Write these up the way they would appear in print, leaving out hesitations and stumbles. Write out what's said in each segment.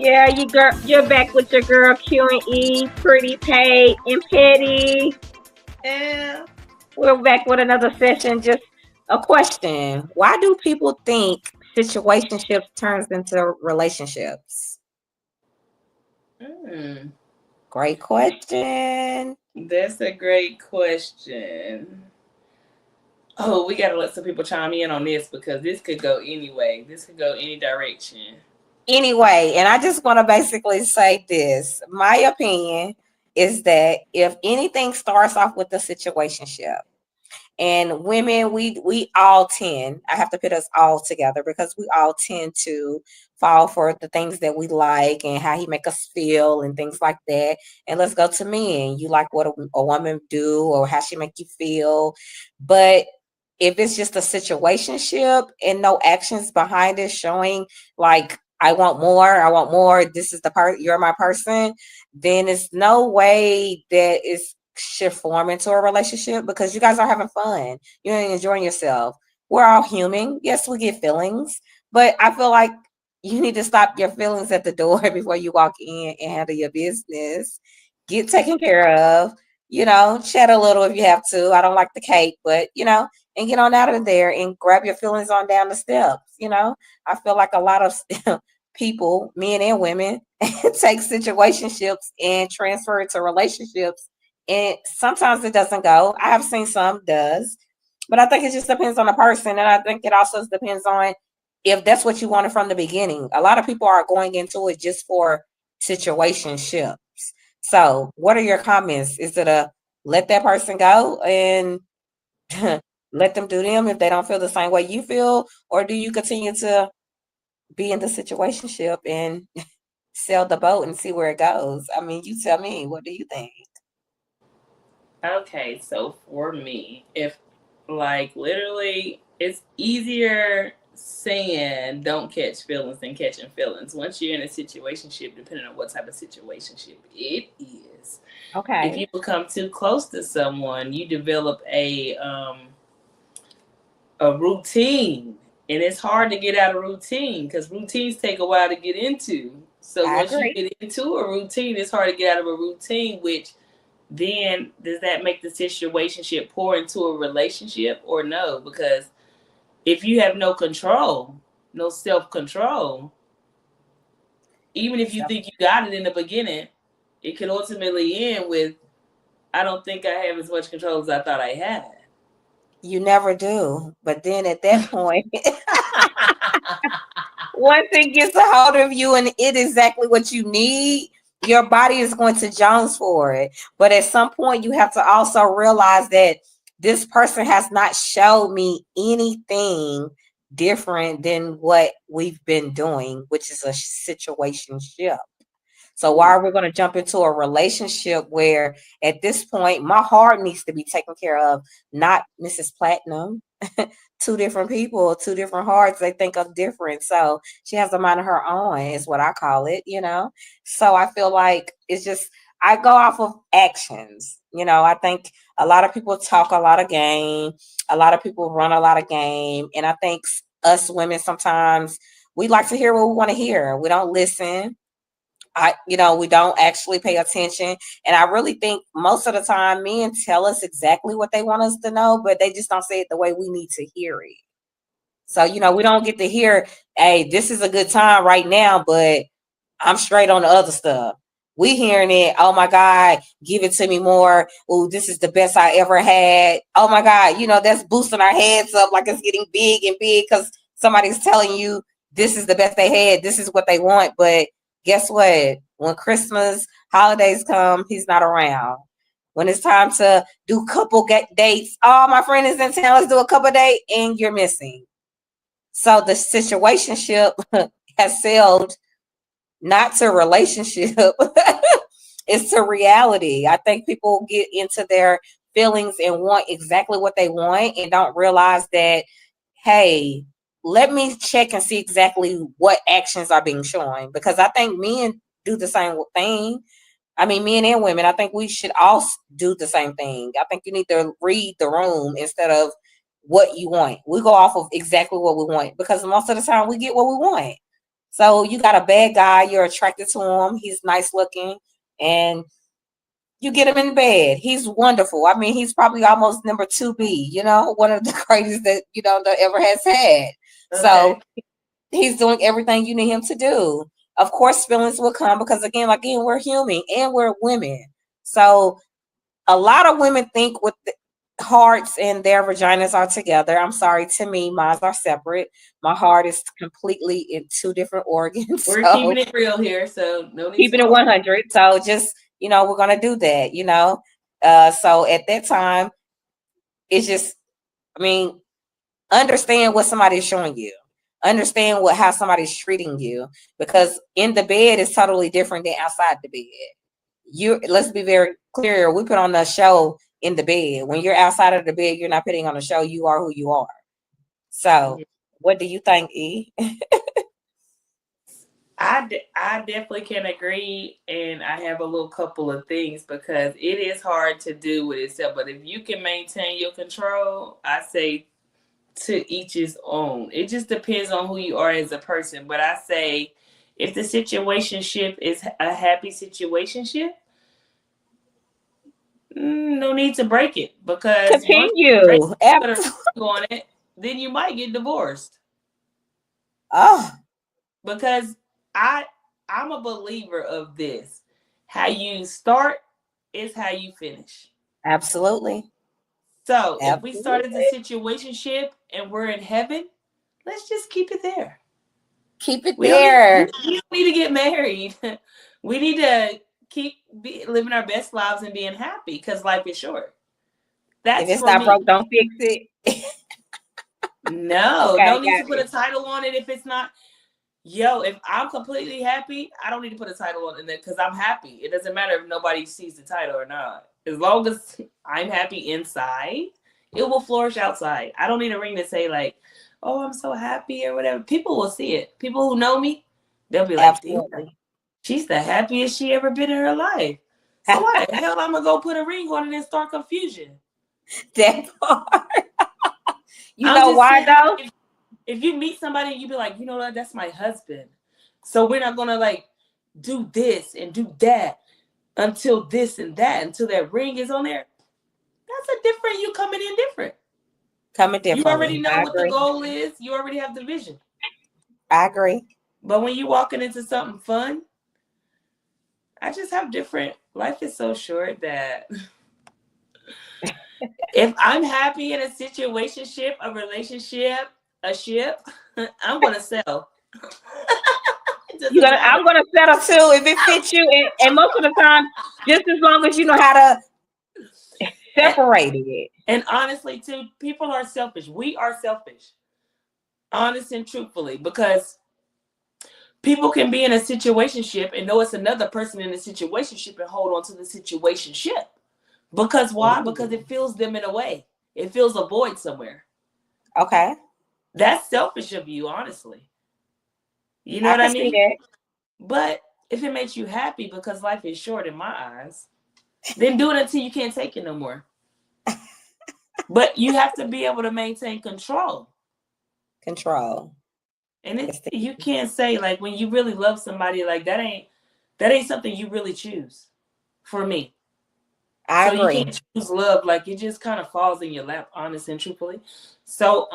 Yeah, you're back with your girl Q and E, Pretty Paid and Petty. Yeah. We're back with another session. Just a question: why do people think situationships turns into relationships? Mm, Great question. that's a great question. Oh, we gotta let some people chime in on this because this could go anyway. This could go any direction. Anyway, and I just want to basically say this: my opinion is that if anything starts off with a situationship, and women, we all tend, I have to put us all together because we all tend to fall for the things that we like and how he make us feel and things like that. And let's go to men. You like what a woman do or how she make you feel. But if it's just a situationship and no actions behind it showing like I want more, this is the part, you're my person, then it's no way that it's should form into a relationship because you guys are having fun. You're enjoying yourself. We're all human. Yes, we get feelings, but I feel like you need to stop your feelings at the door before you walk in and handle your business. Get taken care of. Chat a little if you have to. I don't like the cake, but and get on out of there and grab your feelings on down the steps. I feel like a lot of people, men and women, take situationships and transfer it to relationships, and sometimes it doesn't go. I have seen some does, but I think it just depends on the person, and I think it also depends on if that's what you wanted from the beginning. A lot of people are going into it just for situationships. So, what are your comments? Is it a let that person go and let them do them if they don't feel the same way you feel, or do you continue to be in the situationship and sail the boat and see where it goes? I mean, you tell me. What do you think? Okay, so for me, if like literally, it's easier saying don't catch feelings than catching feelings. Once you're in a situationship, depending on what type of situationship it is, if Okay. you become too close to someone, you develop a routine, and it's hard to get out of routine because routines take a while to get into. So I once you agree. get into a routine, it's hard to get out of a routine. Which then does that make the situationship pour into a relationship or no? Because if you have no control, no self control, even if you So think you got it in the beginning, it could ultimately end with I don't think I have as much control as I thought I had. you never do. But then at that point, once it gets a hold of you and it exactly what you need, your body is going to jones for it. But at some point, you have to also realize that this person has not showed me anything different than what we've been doing, which is a situation shift. So why Ooh. are we going to jump into a relationship where at this point my heart needs to be taken care of, not Mrs. Platinum? Two different people, two different hearts, they think of different. So she has a mind of her own, is what I call it. So I feel like it's just I go off of actions. I think a lot of people talk a lot of game, a lot of people run a lot of game, and I think us women sometimes we like to hear what we want to hear. We don't listen. We don't actually pay attention. And I really think most of the time men tell us exactly what they want us to know, but they just don't say it the way we need to hear it. So, we don't get to hear, hey, this is a good time right now, but I'm straight on the other stuff. We hearing it, oh my God, give it to me more. Oh, this is the best I ever had. Oh my God, that's boosting our heads up like it's getting big and big because somebody's telling you this is the best they had, this is what they want. But guess what? When Christmas holidays come, he's not around. When it's time to do couple dates, oh, my friend is in town, let's do a couple date, and you're missing. So the situationship has sailed not to relationship. It's to reality. I think people get into their feelings and want exactly what they want and don't realize that, hey, let me check and see exactly what actions are being shown, because I think men do the same thing. I mean, men and women, I think we should all do the same thing. I think you need to read the room instead of what you want. We go off of exactly what we want because most of the time we get what we want. So you got a bad guy, you're attracted to him, he's nice looking, and you get him in bed. He's wonderful. I mean, he's probably almost number 2B, one of the greatest that, that ever has had. Okay. So he's doing everything you need him to do. Of course, feelings will come because again, we're human and we're women. So a lot of women think with the hearts and their vaginas are together. I'm sorry, to me, mine are separate. My heart is completely in two different organs. We're so keeping it real here, so no need keeping to it 100. So just, we're going to do that, So at that time, it's just, understand what somebody is showing you. Understand how somebody's treating you, because in the bed is totally different than outside the bed. Let's be very clear. We put on the show in the bed. When you're outside of the bed, you're not putting on a show. You are who you are. So what do you think, E? I definitely can agree, and I have a little couple of things because it is hard to do with itself. But if you can maintain your control, I say to each his own. It just depends on who you are as a person. But I say if the situationship is a happy situationship, no need to break it, because continue on it, then you might get divorced. Oh, because I'm a believer of this. How you start is how you finish. Absolutely. So if we started the situationship and we're in heaven, let's just keep it there. Keep it there. We don't need to get married. We need to keep living our best lives and being happy, because life is short. If it's not broke, don't fix it. No, okay, don't need to put a title on it if it's not. If I'm completely happy, I don't need to put a title on it because I'm happy. It doesn't matter if nobody sees the title or not. As long as I'm happy inside, it will flourish outside. I don't need a ring to say like, oh, I'm so happy or whatever. People will see it. People who know me, they'll be like, she's the happiest she ever been in her life. So why the hell I'm going to go put a ring on it and start confusion? That part. You know why though? If you meet somebody and you be like, you know what, that's my husband. So we're not going to like do this and do that until this and that, until that ring is on there. That's a different, you coming in different. You already know what the goal is. You already have the vision. I agree. But when you're walking into something fun, I just have different, life is so short that if I'm happy in a situationship, a relationship, a ship, I'm going to sell. I'm gonna settle too if it fits you, and most of the time, just as long as you know how to separate it. And honestly, too, people are selfish. We are selfish, honest and truthfully, because people can be in a situationship and know it's another person in a situationship and hold on to the situationship. Because why? Because it fills them in a way. It fills a void somewhere. Okay. That's selfish of you, honestly. You know what I mean? But if it makes you happy, because life is short in my eyes, then do it until you can't take it no more. But you have to be able to maintain control. And you can't say like when you really love somebody, like that ain't something you really choose. For me. I agree. You can't choose love, like it just kind of falls in your lap, honest and truthfully. So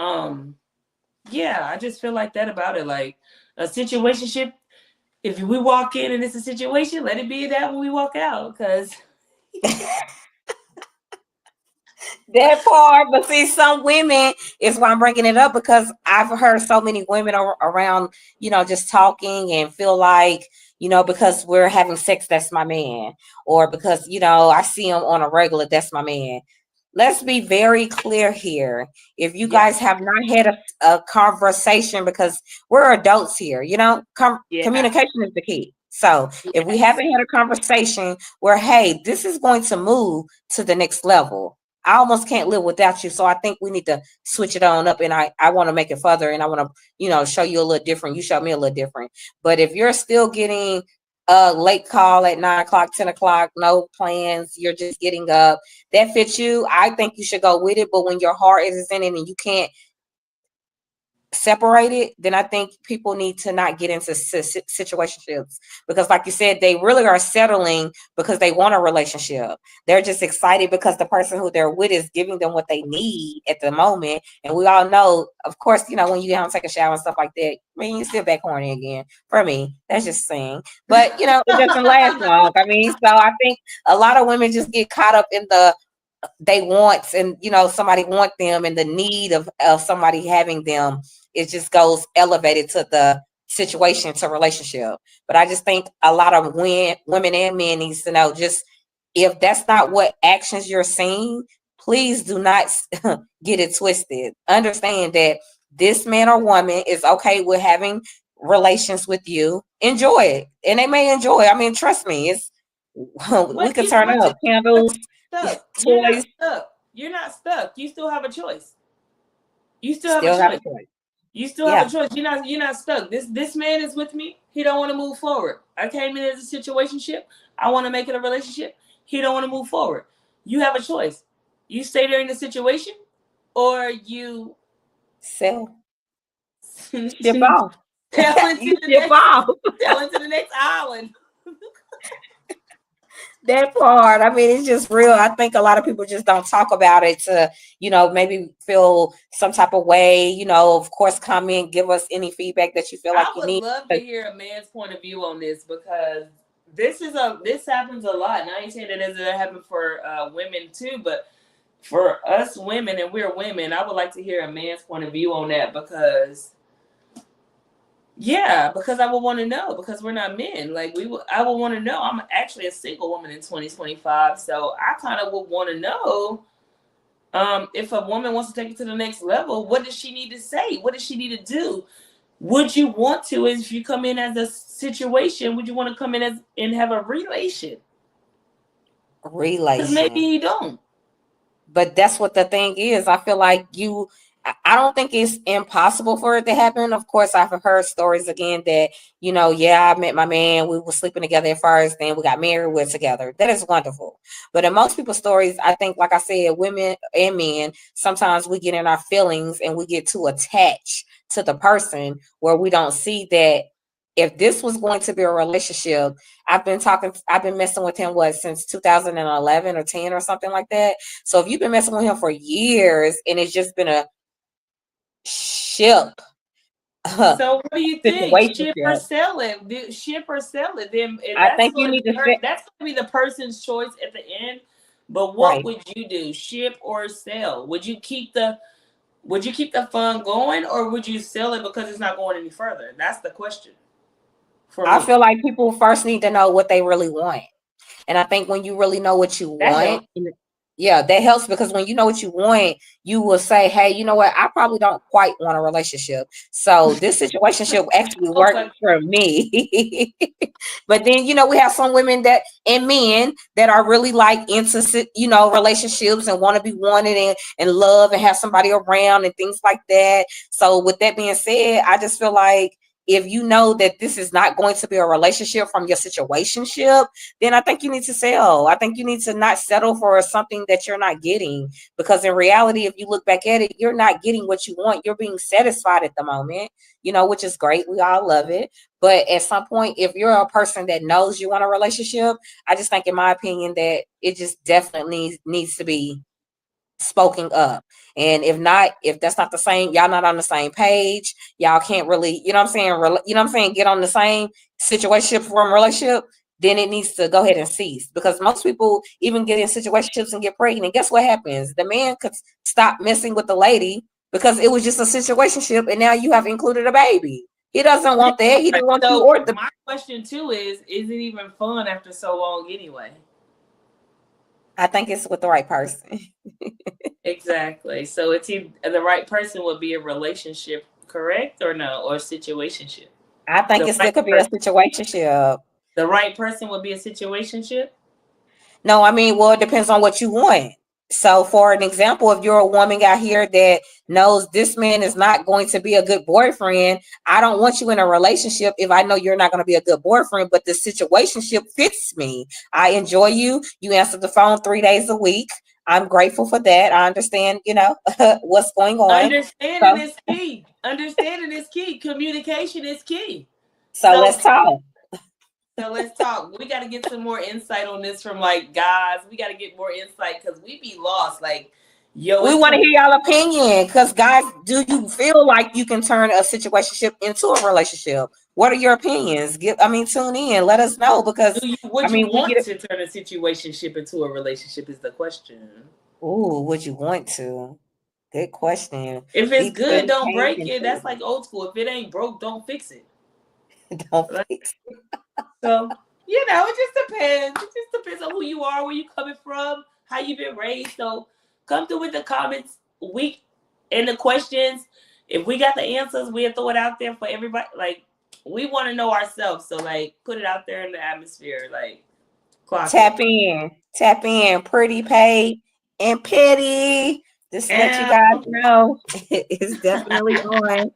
yeah, I just feel like that about it. Like a situationship, if we walk in and it's a situation, let it be that when we walk out, because that part. But see, some women, is why I'm bringing it up, because I've heard so many women around, just talking and feel like, because we're having sex, that's my man, or because, I see him on a regular, that's my man. Let's be very clear here. If you guys have not had a conversation, because we're adults here, communication is the key. So if we haven't had a conversation where, hey, this is going to move to the next level, I almost can't live without you. So I think we need to switch it on up, and I want to make it further, and I want to, show you a little different. You show me a little different. But if you're still getting a late call at 9 o'clock, 10 o'clock, no plans, you're just getting up, that fits you, I think you should go with it. But when your heart is in it and you can't separated, then I think people need to not get into situationships, because like you said, they really are settling because they want a relationship. They're just excited because the person who they're with is giving them what they need at the moment. And we all know, of course, when you get home and take a shower and stuff like that, I mean, you still back horny again. For me, that's just saying. But it doesn't last long. I mean, so I think a lot of women just get caught up in the they wants, and somebody want them, and the need of somebody having them. It just goes elevated to the situation, to relationship. But I just think a lot of women and men needs to know, just if that's not what actions you're seeing, please do not get it twisted. Understand that this man or woman is okay with having relations with you. Enjoy it, and they may enjoy it. I mean, trust me, it's we can turn up candles, You're not toys. stuck. You're not stuck. You still have a choice. You still have a choice. You still have a choice. You're not stuck. This man is with me. He don't want to move forward. I came in as a situationship. I want to make it a relationship. He don't want to move forward. You have a choice. You stay there in the situation, or you sell. Ship off. Tell into the next island. That part, I mean, it's just real. I think a lot of people just don't talk about it to, maybe feel some type of way. Of course, comment, give us any feedback that you feel like you need. I would love to hear a man's point of view on this, because this happens a lot. And I ain't saying that it doesn't happen for women too, but for us women, and we're women, I would like to hear a man's point of view on that, because I would want to know, because we're not men. I would want to know. I'm actually a single woman in 2025, so I kind of would want to know if a woman wants to take it to the next level, what does she need to say? What does she need to do? Would you want to, if you come in as a situation, would you want to come in and have a relation? Because maybe you don't. But that's what the thing is. I feel like I don't think it's impossible for it to happen. Of course, I've heard stories again that, I met my man, we were sleeping together at first, then we got married, we're together. That is wonderful. But in most people's stories, I think, like I said, women and men, sometimes we get in our feelings and we get too attached to the person, where we don't see that if this was going to be a relationship. I've been messing with him since 2011 or 10 or something like that. So if you've been messing with him for years and it's just been a ship. So what do you think? Ship or sell it? Ship or sell it? Then I think you need to. That's going to be the person's choice at the end. But what would you do? Ship or sell? Would you keep the fun going, or would you sell it because it's not going any further? That's the question. I feel like people first need to know what they really want, and I think when you really know what you want. Yeah, that helps, because when you know what you want, you will say, hey, you know what? I probably don't quite want a relationship. So this situationship actually worked for me. But then, we have some women and men that are really into, relationships and want to be wanted and love and have somebody around and things like that. So with that being said, I just feel like, if you know that this is not going to be a relationship from your situationship, then I think you need to sell. I think you need to not settle for something that you're not getting, because in reality, if you look back at it, you're not getting what you want. You're being satisfied at the moment, which is great. We all love it. But at some point, if you're a person that knows you want a relationship, I just think, in my opinion, that it just definitely needs to be spoken up. And if that's not the same, y'all not on the same page, y'all can't really, get on the same situation from relationship, then it needs to go ahead and cease. Because most people even get in situationships and get pregnant. Guess what happens? The man could stop messing with the lady because it was just a situationship, and now you have included a baby. He doesn't want that. He didn't want you or the. My question too is it even fun after so long anyway? I think it's with the right person. Exactly. So it's the right person would be a relationship, correct, or no, or situationship? I think it still could be a situationship. The right person would be a situationship? No, I mean, well, it depends on what you want. So for an example, if you're a woman out here that knows this man is not going to be a good boyfriend, I don't want you in a relationship if I know you're not going to be a good boyfriend, but the situationship fits me. I enjoy you. You answer the phone 3 days a week. I'm grateful for that. I understand, what's going on. Understanding is key. Understanding is key. Communication is key. So let's talk. So let's talk. We got to get some more insight on this from like guys. We got to get more insight because we be lost. Like, yo, We want to hear y'all opinion because guys, do you feel like you can turn a situationship into a relationship? What are your opinions? Tune in. Let us know because you want to turn a situationship into a relationship is the question. Ooh, would you want to? Good question. If it's good, don't break it. That's like old school. If it ain't broke, don't fix it. Don't fix it. So, it just depends. It just depends on who you are, where you coming from, how you've been raised. So come through with the comments and the questions. If we got the answers, we'll throw it out there for everybody. Like, we want to know ourselves. So, like, put it out there in the atmosphere. Like, tap in. Pretty, paid, and petty. Just let you guys know it's definitely on.